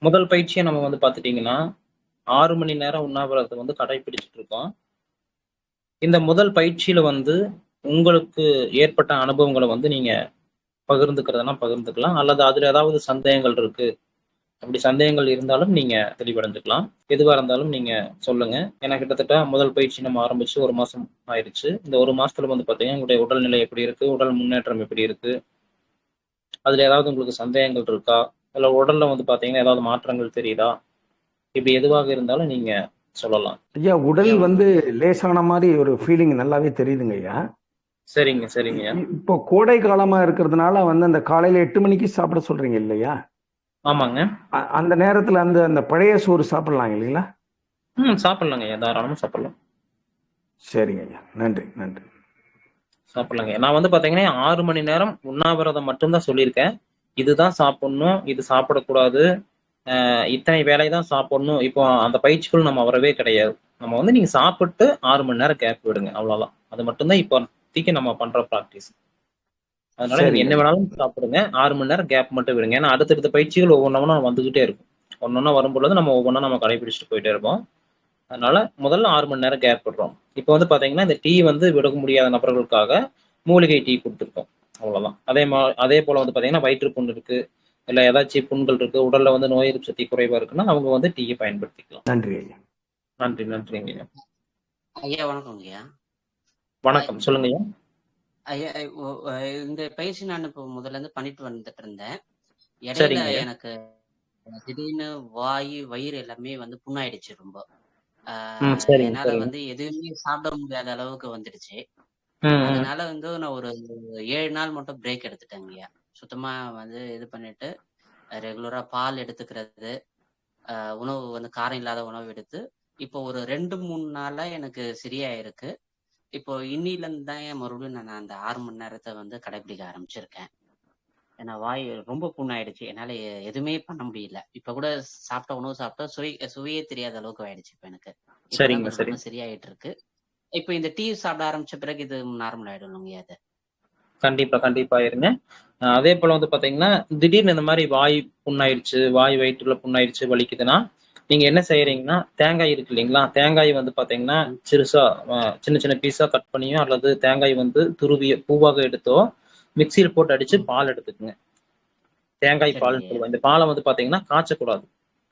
முதல் பயிற்சிய நம்ம வந்து பார்த்துட்டீங்கன்னா, 6 மணி நேரம் உண்ணாவிரதத்த வந்து கடைபிடிச்சுட்டு இருக்கோம். இந்த முதல் பயிற்சியில வந்து உங்களுக்கு ஏற்பட்ட அனுபவங்கள வந்து நீங்க பகிர்ந்துக்கிறதுனா பகிர்ந்துக்கலாம். அல்லது அதுல ஏதாவது சந்தேகங்கள் இருக்கு. அப்படி சந்தேகங்கள் இருந்தாலும் நீங்க தெளிவடைஞ்சுக்கலாம். எதுவா இருந்தாலும் நீங்க சொல்லுங்க. ஏன்னா கிட்டத்தட்ட முதல் பயிற்சி நம்ம ஆரம்பிச்சு 1 மாசம் ஆயிருச்சு. இந்த 1 மாசத்துல வந்து பார்த்தீங்கன்னா, உங்களுடைய உடல்நிலை எப்படி இருக்கு? உடல் முன்னேற்றம் எப்படி இருக்கு? அதுல ஏதாவது உங்களுக்கு சந்தேகங்கள் இருக்கா? இல்ல உடல்ல வந்து பார்த்தீங்கன்னா, ஏதாவது மாற்றங்கள் தெரியுதா? இப்படி எதுவாக இருந்தாலும் நீங்க சொல்லலாம். ஐயா, உடல் ஐயா வந்து வணக்கம் ஐயா. லேசான மாதிரி ஒரு ஃபீலிங் நல்லாவே தெரியுதுங்க ஐயா. சரிங்க, சரிங்கய்யா. இப்போ கோடை காலமா இருக்கிறதுனால வந்து அந்த காலையில 8 மணிக்கு சாப்பிட சொல்றீங்க இல்லையா? ஆமாங்க. அந்த நேரத்துல அந்த அந்த பழைய சோறு சாப்பிடலாம் இல்லைங்களா? சாப்பிடலாங்கய்யா. தாராளமா சாப்பிடலாம். சரிங்க ஐயா, நன்றி நன்றி. சாப்பிடலாங்க. நான் வந்து பார்த்தீங்கன்னா, 6 மணி நேரம் உண்ணாவிரதம் மட்டும் தான் சொல்லியிருக்கேன். இதுதான் சாப்பிடணும், இது சாப்பிடக்கூடாது, இத்தனை வேளை தான் சாப்பிடணும். இப்போ அந்த பயிற்சிக்குள் நம்ம வரவே கிடையாது. நம்ம வந்து நீங்க சாப்பிட்டு 6 மணி நேரம் கேப் விடுங்க. அவ்வளோதான். அது மட்டும் தான் இப்போதைக்கு நம்ம பண்ற பிராக்டிஸ். அதனால நீங்க சரிங்க என்ன ஐயா. வேணாலும் சாப்பிடுங்க. 6 மணி நேரம் கேப் மட்டும் விடுங்க. ஏன்னா அடுத்தடுத்த பயிற்சிகள் ஒவ்வொன்னா வந்துகிட்டே இருக்கும். ஒண்ணொண்ணா வரும்பொழுது நம்ம ஒவ்வொன்னா நம்ம கடைபிடிச்சுட்டு போயிட்டே இருப்போம். அதனால முதல்ல 6 மணி நேரம் கேப் விடுறோம். இப்போ வந்து பார்த்தீங்கன்னா, இந்த டீ வந்து விட முடியாத நபர்களுக்காக மூலிகை டீ குடுத்துருக்கோம். அவ்வளோதான். அதே போல வந்து பார்த்தீங்கன்னா, வயிற்று புண் இருக்கு, இல்ல ஏதாச்சும் புண்கள் இருக்கு, உடல்ல வந்து நோய் எதிர்ப்பு சக்தி குறைவா இருக்குன்னா, அவங்க வந்து டீய பயன்படுத்திக்கலாம். நன்றி ஐயா. நன்றி, நன்றிங்கய்யா. ஐயா வணக்கம் ஐயா. வணக்கம். சொல்லுங்கய்யா. ஐயா இந்த பயிற்சி நான் இப்போ முதல்ல இருந்து பண்ணிட்டு வந்துட்டு இருந்தேன். இடையில சரிங்கய்யா. எனக்கு திடீர்னு வாய், வயிறு எல்லாமே வந்து புண்ணாயிடுச்சு ரொம்ப. சரிங்க, என்னால சரிங்க. வந்து எதுவுமே சாப்பிட முடியாத அளவுக்கு வந்துடுச்சு. ம், ம். அதனால வந்து நான் ஒரு 7 நாள் மட்டும் பிரேக் எடுத்துட்டேங்கய்யா. சுத்தமா வந்து இது பண்ணிட்டு, ரெகுலரா பால் எடுத்துக்கிறது, உணவு வந்து காரம் இல்லாத உணவு எடுத்து, இப்போ ஒரு 2, 3 நாளா எனக்கு சரியா இருக்கு. இப்போ இன்னிலிருந்து தான் மறுபடியும் நான் அந்த 6 மணி நேரத்த வந்து கடைபிடிக்க ஆரம்பிச்சிருக்கேன். ஏன்னா வாய் ரொம்ப புண்ணாயிடுச்சு. என்னால எதுவுமே பண்ண முடியல. இப்ப கூட சாப்பிட்ட உணவு சாப்பிட்டா சுவையே தெரியாத அளவுக்கு ஆயிடுச்சு இப்ப எனக்கு. இப்பதான் சரிங்க, கொஞ்சம் சரி. கொஞ்சம் சரியாயிட்டு இருக்கு. இப்ப இந்த டீ சாப்பிட ஆரம்பிச்ச பிறகு இது நார்மல் ஆயிடும் இல்லைங்கய்யா அது? கண்டிப்பா, கண்டிப்பா இருங்க. அதே போல வந்து பார்த்தீங்கன்னா, திடீர்னு இந்த மாரி வாய் புண்ணாயிருச்சு, வாய் வயிற்றுல புண்ணாயிருச்சு, வலிக்குதுன்னா, நீங்க என்ன ம், செய்றீங்கன்னா, தேங்காய் இருக்கு இல்லைங்களா? தேங்காய் வந்து பார்த்தீங்கன்னா, ம். சிறுசா சின்ன சின்ன பீஸா கட் பண்ணியோ, அல்லது தேங்காய் வந்து துருவிய பூவாக எடுத்தோ, மிக்ஸியில போட்டு அடிச்சு ம். பால் எடுத்துக்கங்க. தேங்காய் பால்ன்னு சரிங்கய்யா. சொல்லுவோம். இந்த பால வந்து பார்த்தீங்கன்னா, காய்ச்சக்கூடாது.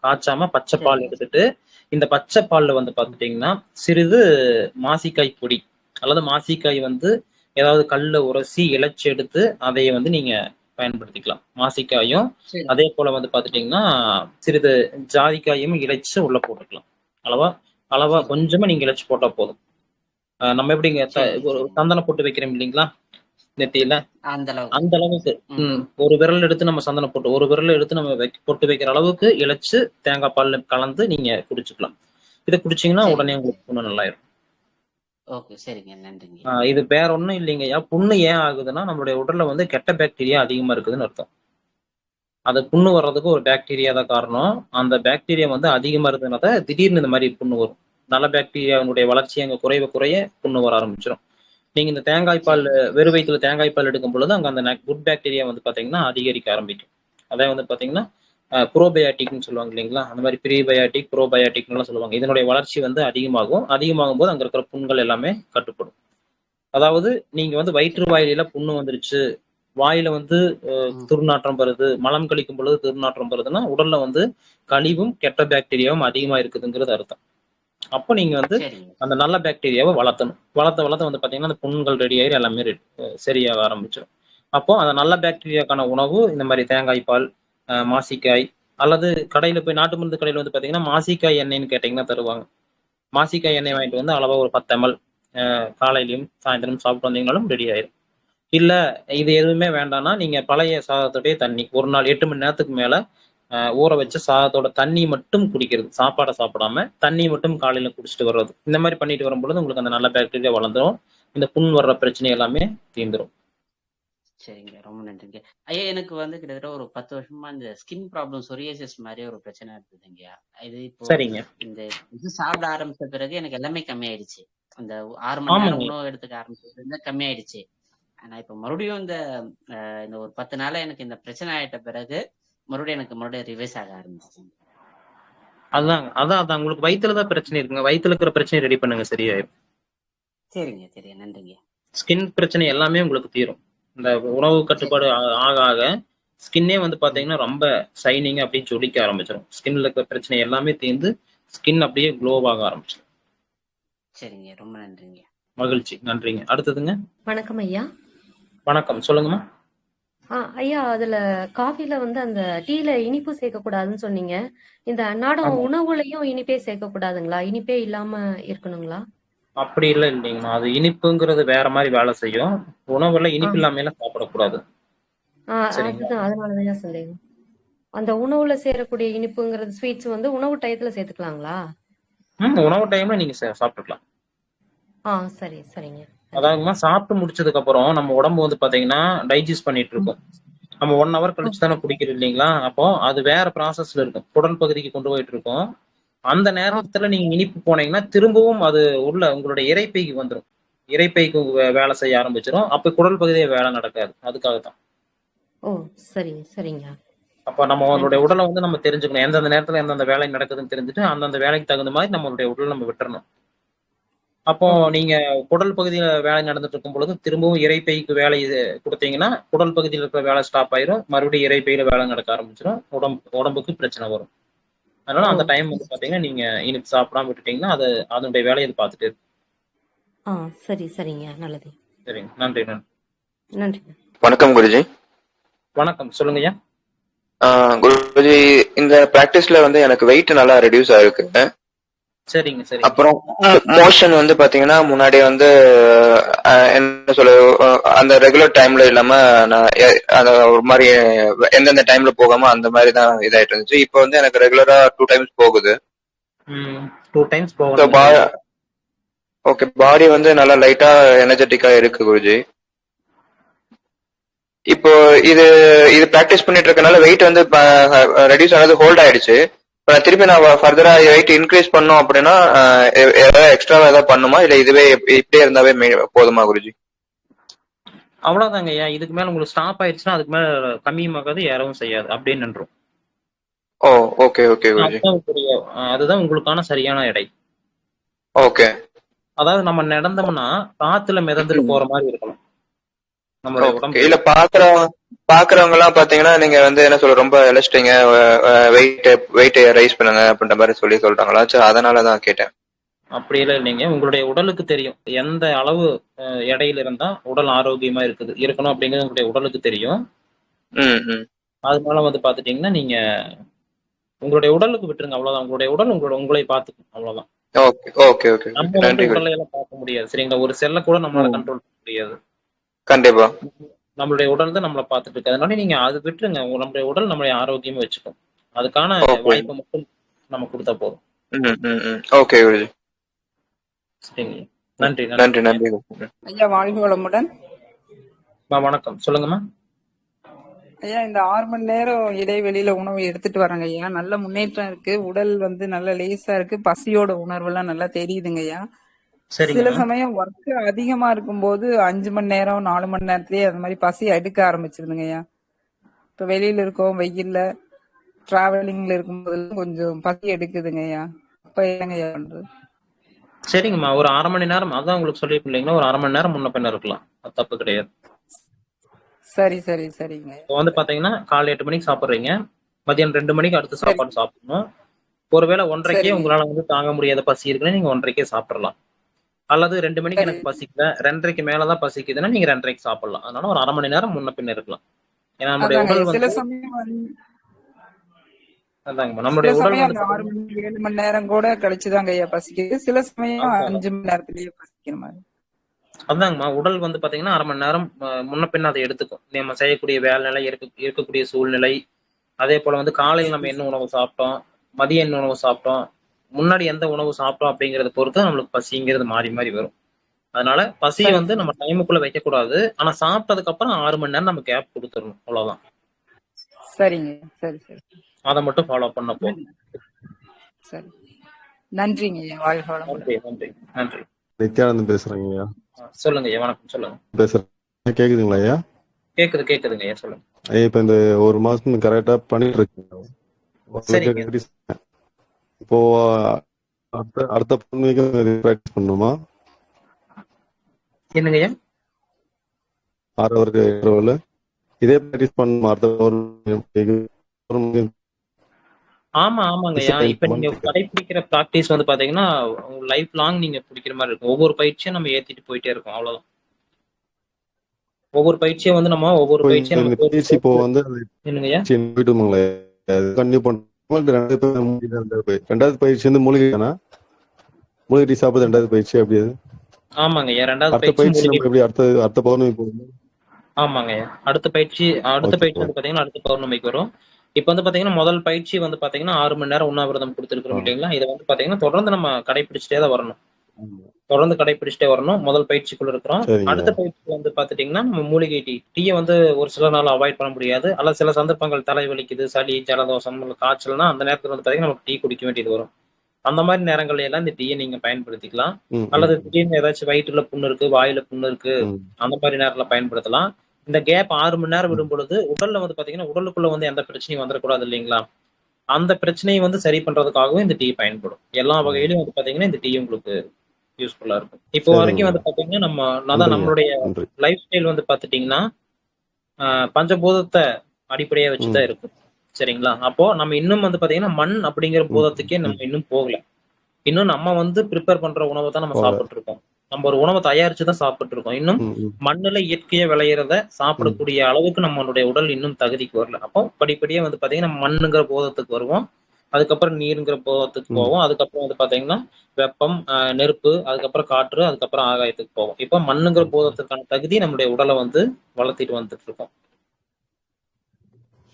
காய்ச்சாம பச்சை பால் சரிங்க. எடுத்துட்டு, இந்த பச்சை பால்ல வந்து ம். பார்த்துட்டீங்கன்னா, சிறிது மாசிக்காய் பொடி, அல்லது மாசிக்காய் வந்து ஏதாவது கல்லுல உரசி இலச்சு எடுத்து, அதைய வந்து நீங்க பயன்படுத்திக்கலாம். மாசிக்காயும், சரி. அதே போல வந்து பார்த்துட்டீங்கன்னா, சிறிது ஜாதிக்காயும் இலச்சு உள்ள போட்டுக்கலாம். அளவா அளவா சரிங்க. கொஞ்சமா நீங்க இலச்சு போட்டா போதும். நம்ம எப்படிங்க சரிங்க, ஒரு சரிங்க. சந்தனம் பொட்டு வைக்கிறோம் இல்லைங்களா? நெத்தியில. அந்த அளவுக்கு. அந்த அளவுக்கு. ம். ஒரு விரல் எடுத்து நம்ம சந்தனம் பொட்டு, ஒரு விரல் எடுத்து நம்ம பொட்டு வைக்கிற அளவுக்கு இலச்சு, தேங்காய் பால்ல கலந்து நீங்க குடிச்சுக்கலாம். இத குடிச்சீங்கன்னா, சரிங்க, உடனே சரி. உங்களுக்கு புண்ணு நல்லாயிரும். ஓகே. சரிங்க. நன்றிங்க. இது வேற ஒண்ணும் இல்லைங்கய்யா. புண்ணு ஏன் ஆகுதுன்னா, நம்மளுடைய உடல்ல வந்து கெட்ட பாக்டீரியா அதிகமா இருக்குதுன்னு அர்த்தம். அது புண்ணு வர்றதுக்கு ஒரு பாக்டீரியா தான் காரணம். அந்த பாக்டீரியா வந்து அதிகமா இருந்ததுனால தான் திடீர்னு இந்த மாரி புண்ணு வரும். நல்ல பாக்டீரியாவினுடைய வளர்ச்சி அங்க குறைய குறைய புண்ணு வர ஆரம்பிச்சுரும். நீங்க இந்த தேங்காய் பால் சரிங்க. வெறும் வயித்துல தேங்காய் பால் எடுக்கும் பொழுது, அங்க அந்த குட் பாக்டீரியா வந்து பார்த்தீங்கன்னா, அதிகரிக்க ஆரம்பிக்கும். அதான் வந்து பார்த்தீங்கன்னா, புரோபயாட்டிக்ன்னு சொல்லுவாங்க இல்லைங்களா? அந்த மாரி ப்ரீபயாட்டிக், புரோபயாட்டிக்ன்னுலாம் சொல்லுவாங்க. இதனுடைய வளர்ச்சி வந்து அதிகமாகும். அதிகமாகும்போது அங்க இருக்கிற புண்கள் எல்லாமே கட்டுப்படும். அதாவது நீங்க வந்து வயிற்று சரிங்க. வாயில புண்ணு வந்துருச்சு, வாயில வந்து ம். துர்நாற்றம் வருது, மலம் கழிக்கும் பொழுது துர்நாற்றம் வருதுன்னா, உடல்ல வந்து கழிவும், கெட்ட பாக்டீரியாவும் அதிகமா இருக்குதுங்கிறது அர்த்தம். அப்ப நீங்க வந்து சரிங்க. அந்த நல்ல பாக்டீரியாவ வளர்த்தணும். வளர்த்த வளர்த்த வந்து பார்த்தீங்கன்னா, அந்த புண்கள் ரெடி ஆயிரும் எல்லாமே சரியாக ஆரம்பிச்சுரும். அப்போ அந்த நல்ல பாக்டீரியாக்கான உணவு இந்த மாரி தேங்காய் பால், மாசிக்காய் அல்லது கடையில போய் நாட்டு மருந்து கடையில வந்து பார்த்தீங்கன்னா, மாசிக்காய் எண்ணெய்ன்னு கேட்டீங்கன்னா தருவாங்க. மாசிக்காய் எண்ணெய் வாங்கிட்டு சரிங்க. வந்து அளவா ஒரு 10 எம்எல் காலையிலயும், சாயந்திரமும் சாப்பிட்டு வந்தீங்கனாலும் ரெடி ஆயிரும். இல்ல இது எதுவுமே வேண்டாம்னா, நீங்க பழைய சாதத்துடைய தண்ணி, ஒரு நாள் 8 மணி நேரத்துக்கு மேல ஊற ம். வச்ச சாதத்தோட தண்ணி மட்டும் குடிக்கிறது. சாப்பாட சாப்பிடாம, தண்ணி மட்டும் காலையில குடிச்சிட்டு வர்றது. இந்த மாரி பண்ணிட்டு வரும்பொழுது, உங்களுக்கு அந்த நல்ல பாக்டீரியா வளர்ந்துரும். இந்த புண் வர்ற பிரச்சனை எல்லாமே தீர்ந்துரும். சரிங்க. ரொம்ப நன்றிங்க. ஐயா எனக்கு வந்து கிட்டத்தட்ட ஒரு 10 வருஷமா இந்த ஸ்கின் ப்ராப்ளம் சொரியாசிஸ் மாரி ஒரு பிரச்சனை இருந்ததுங்கய்யா. இது இப்போ சரிங்க. இந்த இது சாப்பிட ஆரம்பிச்ச பிறகு எனக்கு எல்லாமே கம்மியாயிடுச்சு. அந்த 6 மணி நேரம் ஆமாங்க. உணவு எடுத்துக்க ஆரம்பிச்சதுலருந்து கம்மியாயிடுச்சு. ஆனா இப்ப மறுபடியும் இந்த ஒரு 10 நாளா எனக்கு இந்த பிரச்சனை ஆயிட்ட பிறகு, மறுபடியும் எனக்கு மறுபடியும் ரிவைஸ் ஆக ஆரம்பிச்சிச்சுங்க. அதான் அதான் அதான் உங்களுக்கு வயித்துல தான் பிரச்சனை இருக்குங்க. வயித்துல இருக்கிற பிரச்சனையை ரெடி பண்ணுங்க, சரியாயிரும். சரிங்க, சரிங்க. நன்றிங்க. ஸ்கின் பிரச்சனை எல்லாமே உங்களுக்கு தீரும். இந்த உணவு சரி. கட்டுப்பாடு ஆக ஆக ஸ்கின்னே வந்து ம். பாத்தீங்கன்னா ரொம்ப ஷைனிங் அப்படியே ஜொலிக்க ஆரம்பிச்சிடும். ஸ்கின்ல இருக்கிற பிரச்சனை எல்லாமே தீர்ந்து ஸ்கின் அப்படியே க்ளோவாக ஆரம்பிச்சிடும். சரிங்க. ரொம்ப நன்றிங்க. மகிழ்ச்சி. நன்றிங்க. அடுத்ததுங்க. வணக்கம் ஐயா. வணக்கம். சொல்லுங்கம்மா. ஐயா, அதுல காஃபில வந்து அந்த டீல இனிப்பு சேர்க்கக்கூடாதுன்னு சொன்னீங்க. இந்த அன்னாடம் ஆமா. உணவுலயும் இனிப்பே சேர்க்கக்கூடாதுங்களா? இனிப்பே இல்லாம இருக்கணுங்களா? அப்படி இல்ல இல்லைங்கம்மா. அது இனிப்புங்கிறது வேற மாதிரி வேலை செய்யும். உணவுல ஆ, இனிப்பு இல்லாமலாம் சாப்பிடக்கூடாது. சரிங்களா? அதுதான். அதனாலதான் சந்தேகம். அந்த உணவுல சேரக்கூடிய இனிப்புங்கிறது ஸ்வீட்ஸ் வந்து உணவு டயத்துல சேர்த்துக்கலாங்களா? உணவு டைம்ல நீங்க சாப்பிட்டுக்கலாம். சரி, சரிங்க. நன்றி. அதாவதுமா சாப்பிட்டு முடிச்சதுக்கு அப்புறம் நம்ம உடம்பு வந்து பாத்தீங்கன்னா டைஜஸ்ட் பண்ணிட்டு ம், இருக்கும். நம்ம 1 ஹவர் ம், கழிச்சு தானே குடிக்கிறோம் இல்லைங்களா? அப்போ அது வேற ப்ராசஸ்ல இருக்கும். குடல் பகுதிக்கு கொண்டு போயிட்டு இருக்கும். அந்த ஆ, நேரத்துல நீங்க இனிப்பு போனீங்கன்னா திரும்பவும் அது உள்ள உங்களுடைய இரைப்பைக்கு வந்துரும். இரைப்பைக்கு வேலை செய்ய ஆரம்பிச்சிடும். அப்ப குடல் பகுதியே வேலை நடக்காது. அதுக்காக தான். ஓ, சரி, சரிங்க. அப்ப நம்மளுடைய நன்றி. உடலை வந்து நம்ம தெரிஞ்சுக்கணும். எந்தெந்த நேரத்துல எந்தெந்த வேலை நடக்குதுன்னு தெரிஞ்சுட்டு அந்தந்த வேலைக்கு தகுந்த மாதிரி நம்மளுடைய உடலை நம்ம விட்டுறணும். அப்போ ஓ, நீங்க குடல் பகுதியில வேலை நடந்துட்டு இருக்கும் பொழுது திரும்பவும் இரைப்பைக்கு வேலை கொடுத்தீங்கன்னா குடல் பகுதியில் இருக்கிற வேலை ஸ்டாப் ஆயிரும். மறுபடியும் இரைப்பையில வேலை நடக்க ஆரம்பிச்சிடும். உடம்புக்கு பிரச்சனை வரும். அதனால ஓ, அந்த டைம் வந்து பாத்தீங்கன்னா நீங்க இனிப்பு சாப்பிடாம விட்டுட்டீங்கன்னா அது அதனுடைய வேலையை அது பார்த்துட்டே இருக்கும். சரி, சரிங்க. நல்லது. சரிங்க. நன்றி நன்றி. நன்றிங்க. வணக்கம் குருஜி. வணக்கம். சொல்லுங்கய்யா. குருஜி, இந்த பிராக்டிஸ்ல வந்து எனக்கு வெயிட் நல்லா ரெடியூஸ் ஆயிருக்கு. சரிங்க சரி. அப்புறம் மோஷன் வந்து பாத்தீங்கன்னா முன்னாடி வந்து என்ன சொல்ல அந்த ரெகுலர் டைம்ல இல்லாம நான் அந்த ஒரு மாதிரி எந்தெந்த டைம்ல போகாம அந்த மாதிரி தான் இதாயிட்டு இருந்துச்சு. இப்போ வந்து எனக்கு ரெகுலரா 2 டைம்ஸ் போகுது. 2 டைம்ஸ் போகணும். ஓகே, பாடி வந்து நல்லா லைட்டா எனர்ஜெட்டிக்கா இருக்கு குருஜி. இப்போ இது பிராக்டிஸ் பண்ணிட்டு இருக்கனால வெயிட் வந்து ரெடியூஸ் ஆனது ஹோல்ட் ஆயிடுச்சு. திருப்பி நான் ஃபர்தரா வெயிட் இன்க்ரீஸ் பண்ணோம் அப்படின்னா ஏதாவது எக்ஸ்ட்ரா ஏதாவது பண்ணுமா, இல்ல இதுவே இப்படியே இருந்தாவே போதுமா குருஜி? அவ்வளவுதாங்க ஐயா. இதுக்கு மேல உங்களுக்கு ஸ்டாப் ஆயிடுச்சுன்னா அதுக்கு மேல கம்மியுமாகாது, ஏறவும் செய்யாது, அப்படியே நின்றும். ஓ, ஓகே ஓகே குருஜி. அதுதான் உங்களுக்கான சரியான எடை. ஓகே. அதாவது நம்ம நடந்தோம்னா காத்துல மிதந்துட்டு போற மாதிரி இருக்கணும் நம்மளுடைய உடம்பு. இல்ல பாக்குறவங்க எல்லாம் பாத்தீங்கன்னா நீங்க வந்து என்ன சொல்ற ரொம்ப இழைச்சிட்டீங்க, வெயிட் ரைஸ் பண்ணுங்க அப்படின்ற மாதிரி சொல்றாங்களா? அதனாலதான் கேட்டேன். அப்படி இல்லை இல்லைங்க. உங்களுடைய உடலுக்கு தெரியும் எந்த அளவு எடையில இருந்தா உடல் ஆரோக்கியமா இருக்கணும் அப்படிங்கிறது உங்களுடைய உடலுக்கு தெரியும். அதனால வந்து பாத்துட்டீங்கன்னா நீங்க உங்களுடைய உடலுக்கு விட்டுருங்க, அவ்வளவுதான். உங்களுடைய உடல் உங்களை பார்த்துக்கும், அவ்வளவுதான். நம்ம வந்து உடலை எல்லாம் பார்க்க முடியாது, சரிங்களா? ஒரு செல்ல கூட நம்மளால கண்ட்ரோல் பண்ண முடியாது. கண்டிப்பா நம்மளுடைய உடல் தான் நம்மளை பார்த்துட்டு இருக்கு. அதனால நீங்க அது விட்டுருங்க. நம்மளுடைய உடல் நம்மளுடைய ஆரோக்கியமா வச்சுக்கும். அதுக்கான வாய்ப்பை மட்டும் நம்ம கொடுத்தா போதும். ஓகே குருஜி. சரிங்க. நன்றி நன்றி நன்றி. ஐயா, வாழ்க வளமுடன். வணக்கம். சொல்லுங்கம்மா. ஐயா, இந்த 6 மணி நேரம் இடைவெளியில உணவு எடுத்துட்டு வராங்க ஐயா. நல்ல முன்னேற்றம் இருக்கு. உடல் வந்து நல்ல லேசா இருக்கு. பசியோட உணர்வு எல்லாம் நல்லா தெரியுதுங்க ஐயா. சில சமயம் ஒர்க் அதிகமா இருக்கும்போது 5 மணி நேரம் 4 மணி நேரத்திலேயே அந்த மாதிரி பசி எடுக்க ஆரம்பிச்சிருதுங்க ஐயா. இப்ப வெளியில இருக்கோம், வெயில்ல டிராவலிங்ல இருக்கும்போது கொஞ்சம் பசி எடுக்குதுங்க ஐயா. அப்ப என்னங்க ஐயா பண்றது? சரிங்கம்மா, ஒரு 1/2 மணி நேரம், அதான் உங்களுக்கு சொல்லிட்டு இல்லைங்களா, ஒரு 1/2 மணி நேரம் முன்ன பின்ன இருக்கலாம், அது தப்பு கிடையாது. சரி சரி சரிங்க. இப்போ வந்து பாத்தீங்கன்னா காலை 8 மணிக்கு சாப்பிடுறீங்க, மதியம் 2 மணிக்கு அடுத்த சாப்பாடு சாப்பிடணும். ஒருவேளை 1:30க்கே உங்களால வந்து தாங்க முடியாத பசி இருக்குன்னா நீங்க 1:30க்கே சாப்பிடலாம். அல்லது 2 மணிக்கு எனக்கு பசிக்கல, 2:30க்கு மேலதான் பசிக்குதுன்னா நீங்க 2:30க்கு சாப்பிடலாம். அதனால ஒரு 1/2 மணி நேரம் முன்ன பின்ன இருக்கலாம். ஏன்னா நம்மளுடைய உடல் வந்து சில சமயம் நம்மளுடைய உடல் வந்து 6 மணி 7 மணி நேரம் கூட கழிச்சுதாங்க ஐயா பசிக்குது. சில சமயம் 5 மணி நேரத்திலேயே பசிக்கிற மாதிரி. அதாங்கம்மா, உடல் வந்து பாத்தீங்கன்னா 1/2 மணி நேரம் முன்ன பின்ன அதை எடுத்துக்கும். நம்ம செய்யக்கூடிய வேலை இருக்கக்கூடிய சூழ்நிலை, அதே போல வந்து காலையில் நம்ம என்ன உணவு சாப்பிட்டோம், மதியம் என்ன உணவு சாப்பிட்டோம், முன்னாடி எந்த உணவு சாப்பிட்டோம் அப்படிங்கறத பொறுத்து நம்மளுக்கு பசிங்கிறது மாறி மாறி வரும். அதனால பசியை வந்து நம்ம டைமுக்குள்ள வைக்க கூடாது. ஆனா சாப்பிட்டதுக்கு அப்புறம் 6 மணி நேரம் நம்ம கேப் கொடுத்துடணும், அவ்வளவுதான். சரிங்க. சரி சரி. அதை மட்டும் ஃபாலோ பண்ண போதும். சரி, நன்றிங்க. நன்றி நன்றி நன்றி. நித்யானந்தன் பேசுறேங்க ஐயா. சொல்லுங்க ஐயா. வணக்கம். சொல்லுங்க. பேசுறேன். கேக்குதுங்களா ஐயா? கேக்குதுங்க ஐயா, சொல்லுங்க. இப்ப இந்த ஒரு மாசம் கரெக்டா பண்ணிட்டு இருக்கேன். சரிங்க. இப்போ அடுத்த பௌர்ணமிக்கு பிராக்டிஸ் பண்ணுமா? என்னங்க ஐயா? 6 இன்டர்வல் இதே பிராக்டிஸ் பண்ணுமா அடுத்த பௌர்ணமிக்கு? ஆமாங்க ஐயா. இப்ப நீங்க கடைபிடிக்கிற பிராக்டிஸ் வந்து பாத்தீங்கன்னா லைஃப் லாங் நீங்க பிடிக்கிற மாதிரி இருக்கும். ஒவ்வொரு பயிற்சியும் நம்ம ஏத்திட்டு போயிட்டே இருக்கோம், அவ்வளவுதான். ஒவ்வொரு பயிற்சியும் வந்து நம்ம ஒவ்வொரு பயிற்சியும் நம்ம பயிற்சி இப்போ வந்து என்னங்கய்யா கண்டினியூ பண்ணுவோம். ரெண்டாவது பயிற்சி வந்து மூலிகை தானா? மூலிகை டீ சாப்பிடுறது ரெண்டாவது பயிற்சி அப்படி? ஆமாங்க ஐயா. ரெண்டாவது பயிற்சி நம்ம எப்படி அடுத்த பௌர்ணமி போகுது? ஆமாங்க ஐயா. அடுத்த பயிற்சி வந்து பாத்தீங்கன்னா அடுத்த பௌர்ணமிக்கு வரும். இப்ப வந்து பாத்தீங்கன்னா முதல் பயிற்சி வந்து பாத்தீங்கன்னா 6 மணி நேரம் உண்ணாவிரதம் கொடுத்துருக்கோம் இல்லைங்களா? இதை வந்து பாத்தீங்கன்னா தொடர்ந்து நம்ம கடைபிடிச்சிட்டே தான் வரணும். முதல் பயிற்சிக்குள்ள இருக்கிறோம். அடுத்த பயிற்சி வந்து பாத்துட்டீங்கன்னா நம்ம மூலிகை டீயை வந்து ஒரு சில நாள் அவாய்ட் பண்ண முடியாது. அல்ல சில சந்தர்ப்பங்கள் தலை வலிக்குது, சளி, ஜலதோஷம், காய்ச்சல்னா அந்த நேரத்துல வந்து பாத்தீங்கன்னா நமக்கு டீ குடிக்க வேண்டியது வரும். அந்த மாதிரி நேரங்கள்ல எல்லாம் இந்த டீயை நீங்க பயன்படுத்திக்கலாம். அல்லது திடீர்னு ஏதாச்சும் வயிற்றுல புண்ணு இருக்கு, வாயில புண்ணு இருக்கு, அந்த மாதிரி நேரத்துல பயன்படுத்தலாம். இந்த கேப் 6 மணி நேரம் விடும் பொழுது உடல்ல வந்து பாத்தீங்கன்னா உடலுக்குள்ள வந்து எந்த பிரச்சனையும் வந்துடக்கூடாது இல்லைங்களா? அந்த பிரச்சனையை வந்து சரி பண்றதுக்காகவும் இந்த டீ பயன்படும். எல்லா வகையிலும் வந்து பாத்தீங்கன்னா இந்த டீ உங்களுக்கு யூஸ்ஃபுல்லா இருக்கும். இப்போ வரைக்கும் வந்து பாத்தீங்கன்னா நம்மளுடைய லைஃப் ஸ்டைல் வந்து பாத்துட்டீங்கன்னா பஞ்சபூதத்தை அடிப்படையா வச்சுதான் இருக்கு. சரிங்களா? அப்போ நம்ம இன்னும் வந்து பாத்தீங்கன்னா மண் அப்படிங்கிற பூதத்துக்கே நம்ம இன்னும் போகல. இன்னும் நம்ம வந்து ப்ரிப்பேர் பண்ற உணவை தான் நம்ம சாப்பிட்டு இருக்கோம். நம்ம ஒரு உணவை தயாரிச்சுதான் சாப்பிட்டு இருக்கோம். இன்னும் மண்ணுல இயற்கையா விளையிறத சாப்பிடக்கூடிய அளவுக்கு நம்மளுடைய உடல் இன்னும் தகுதிக்கு வரல. அப்போ படிப்படியா வந்து பாத்தீங்கன்னா மண்ணுங்கிற போதத்துக்கு வருவோம். அதுக்கப்புறம் நீருங்கிற போதத்துக்கு போவோம். அதுக்கப்புறம் வந்து பாத்தீங்கன்னா வெப்பம், நெருப்பு, அதுக்கப்புறம் காற்று, அதுக்கப்புறம் ஆகாயத்துக்கு போவோம். இப்ப மண்ணுங்கிற போதத்துக்கான தகுதி நம்முடைய உடலை வந்து வளர்த்திட்டு வந்துட்டு இருக்கோம்.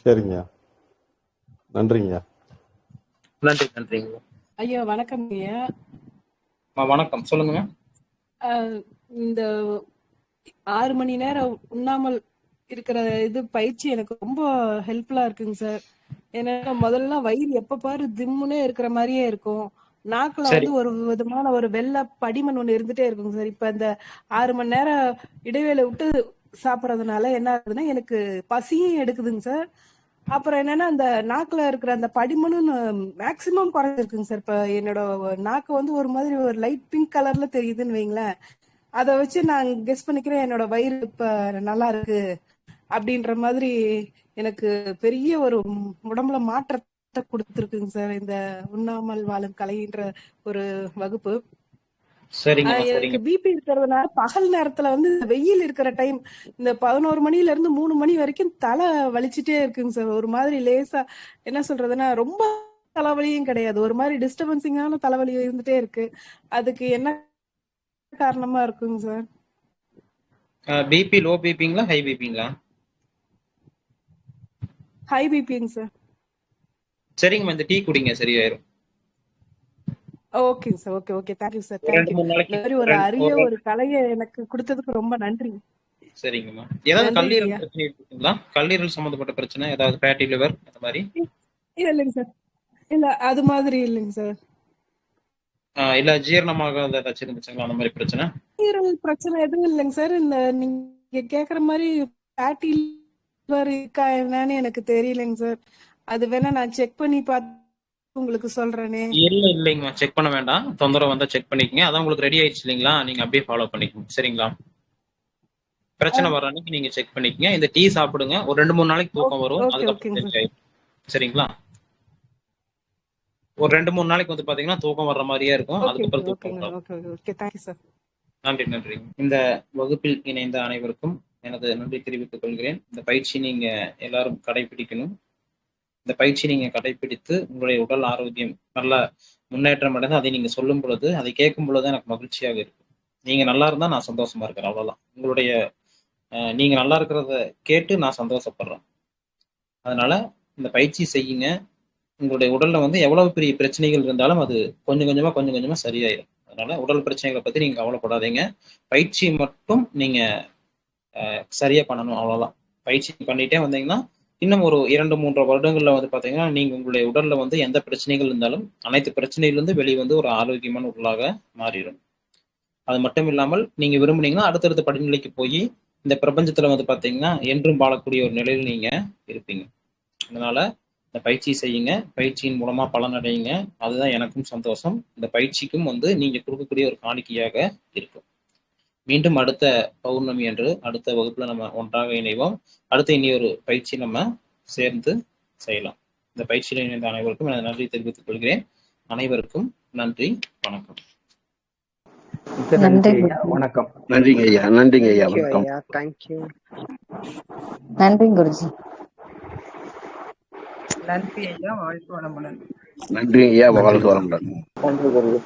சரிங்க, நன்றிங்க. நன்றிங்க ஐயா. வணக்கம் ஐயா. வணக்கம், சொல்லுங்க. இந்த 6 மணி நேரம் உண்ணாமல் இருக்கிற பயிற்சி எனக்கு ரொம்ப ஹெல்ப்ஃபுல்லா இருக்குங்க சார். ஏன்னா முதல்ல வயிறு எப்ப பாரு திம்முனே இருக்கிற மாதிரியே இருக்கும். நாக்குல வந்து ஒரு விதமான ஒரு வெள்ளை படிமண் ஒண்ணு இருந்துட்டே இருக்குங்க சார். இப்ப இந்த 6 மணி நேரம் இடைவேளை விட்டு சாப்பிடறதுனால என்ன ஆகுதுன்னா எனக்கு பசியும் எடுக்குதுங்க சார். அப்புறம் என்னன்னா அந்த நாக்குல இருக்கிற அந்த படிமனும் மேக்சிமம் குறைஞ்சிருக்குங்க சார். இப்ப என்னோட நாக்கு வந்து ஒரு மாதிரி ஒரு லைட் பிங்க் கலர்ல தெரியுதுன்னு வைங்களேன். அதை வச்சு நான் கெஸ் பண்ணிக்கிறேன் என்னோட வயிறு இப்ப நல்லா இருக்கு அப்படின்ற மாதிரி எனக்கு பெரிய ஒரு உடம்புல மாற்றத்தை கொடுத்துருக்குங்க சார் இந்த உண்ணாமல் வாழும் கலைன்ற ஒரு வகுப்பு. எனக்கு பிபி இருக்கிறதுனால பகல் நேரத்துல வந்து வெயில் இருக்கிற டைம் இந்த 11 மணில இருந்து 3 மணி வரைக்கும் தலை வலிச்சுட்டே இருக்குங்க சார். ஒரு மாதிரி லேசா என்ன சொல்றதுன்னா ரொம்ப தலைவலியும் கிடையாது, ஒரு மாதிரி டிஸ்டர்பன்சிங்கான தலைவலி இருந்துட்டே இருக்கு. அதுக்கு என்ன காரணமா இருக்குங்க சார்? பிபி லோ பிபிங்களா ஹை பிபிங்களா? ஹை பிபிங்க சார். சரிங்க, இந்த டீ குடிங்க, சரியாயிரும். ஓகேங்க sir. Okay thank you sir. Thank you. இந்த மாதிரி ஒரு அரிய ஒரு கலையை எனக்கு கொடுத்ததுக்கு ரொம்ப நன்றி. சரிங்கம்மா. ஏதாவது கல்லீரல் பிரச்சனை இருக்குங்களா? கல்லீரல் சம்பந்தப்பட்ட பிரச்சனை ஏதாவது, ஃபேட்டி லிவர் அந்த மாதிரி? இல்லைங்க சார், இல்ல அது மாதிரி இல்லைங்க சார். இல்ல ஜீரணமாகாத ஏதாச்சும் இருந்துச்சுங்களா அந்த மாதிரி பிரச்சனை? கல்லீரல் பிரச்சனை எதுவும் இல்லைங்க சார். இந்த நீங்க கேக்குற மாதிரி ஃபேட்டி லிவர் இருக்கா என்னன்னு எனக்கு தெரியலைங்க சார். அது வேணா நான் செக் பண்ணி பார்த்து உங்களுக்கு சொல்றேனே. இல்லைங்கம்மா, செக் பண்ண வேண்டாம். தொந்தரவு வந்தா செக் பண்ணிக்கங்க. அதான் உங்களுக்கு ரெடி ஆயிடுச்சு இல்லைங்களா? நீங்க அப்படியே ஃபாலோ பண்ணிக்கோங்க. சரிங்களா? பிரச்சனை வர அன்னைக்கு நீங்க செக் பண்ணிக்கங்க. இந்த டீ சாப்பிடுங்க. ஒரு 2-3 நாளைக்கு தூக்கம் வரும். அதுக்கப்புறம் சரிங்களா? ஒரு 2-3 நாளைக்கு வந்து பாத்தீங்கன்னா தூக்கம் வர்ற மாதிரியே இருக்கும். அதுக்கப்புறம் தூக்கம். நன்றி. இந்த வகுப்பில் இணைந்த அனைவருக்கும் எனது நன்றி தெரிவித்துக் கொள்கிறேன். இந்த பயிற்சி நீங்க எல்லாரும் கடைபிடிக்கணும். இந்த பயிற்சி நீங்க கடைபிடித்து உங்களுடைய உடல் ஆரோக்கியம் நல்ல முன்னேற்றம் அடைந்து அதை நீங்க சொல்லும் பொழுது, அதை கேட்கும் பொழுது எனக்கு மகிழ்ச்சியாக இருக்கு. நீங்க நல்லா இருந்தா நான் சந்தோஷமா இருக்கிறேன், அவ்வளவுதான். உங்களுடைய நீங்க நல்லா இருக்கிறத கேட்டு நான் சந்தோஷப்படுறேன். அதனால இந்த பயிற்சி செய்யுங்க. உங்களுடைய உடல்ல வந்து எவ்வளவு பெரிய பிரச்சனைகள் இருந்தாலும் அது கொஞ்சம் கொஞ்சமா சரியாயிடும். அதனால உடல் பிரச்சனைகளை பத்தி நீங்க கவலைப்படாதீங்க. பயிற்சி மட்டும் நீங்க சரியா பண்ணணும், அவ்வளவுதான். பயிற்சி பண்ணிட்டே வந்தீங்கன்னா இன்னும் ஒரு 2-3 வருடங்கள்ல வந்து பாத்தீங்கன்னா நீங்க உங்களுடைய உடல்ல வந்து எந்த பிரச்சனைகள் இருந்தாலும் அனைத்து பிரச்சனையிலிருந்து வெளியே வந்து ஒரு ஆரோக்கியமான உடலாக மாறிடும். அது மட்டும் இல்லாமல் நீங்க விரும்புனீங்கன்னா அடுத்தடுத்த படிநிலைக்கு போய் இந்த பிரபஞ்சத்துல வந்து பாத்தீங்கன்னா என்றும் வாழக்கூடிய ஒரு நிலையில் நீங்க இருப்பீங்க. அதனால இந்த பயிற்சி செய்யுங்க, பயிற்சியின் மூலமா பலன் அடையுங்க. அதுதான் எனக்கும் சந்தோஷம். இந்த பயிற்சிக்கும் வந்து நீங்க கொடுக்கக்கூடிய ஒரு காணிக்கையாக இருக்கும். மீண்டும் அடுத்த பௌர்ணமி அன்று அடுத்த வகுப்புல நம்ம ஒன்றாக இணைவோம். அடுத்து இனி ஒரு பயிற்சி நம்ம சேர்ந்து செய்யலாம். இந்த பயிற்சியில் இணைந்த அனைவருக்கும் எனது நன்றி தெரிவித்துக் கொள்கிறேன். அனைவருக்கும் நன்றி, வணக்கம். நன்றி ஐயா, வணக்கம். நன்றிங்க ஐயா, நன்றிங்க ஐயா, வணக்கம். தேங்க்யூ. நன்றி குருஜி. நன்றி ஐயா, வாழ்த்து வளமுடன். நன்றி ஐயா, வாழ்த்து வளமுடன். நன்றி குருஜி.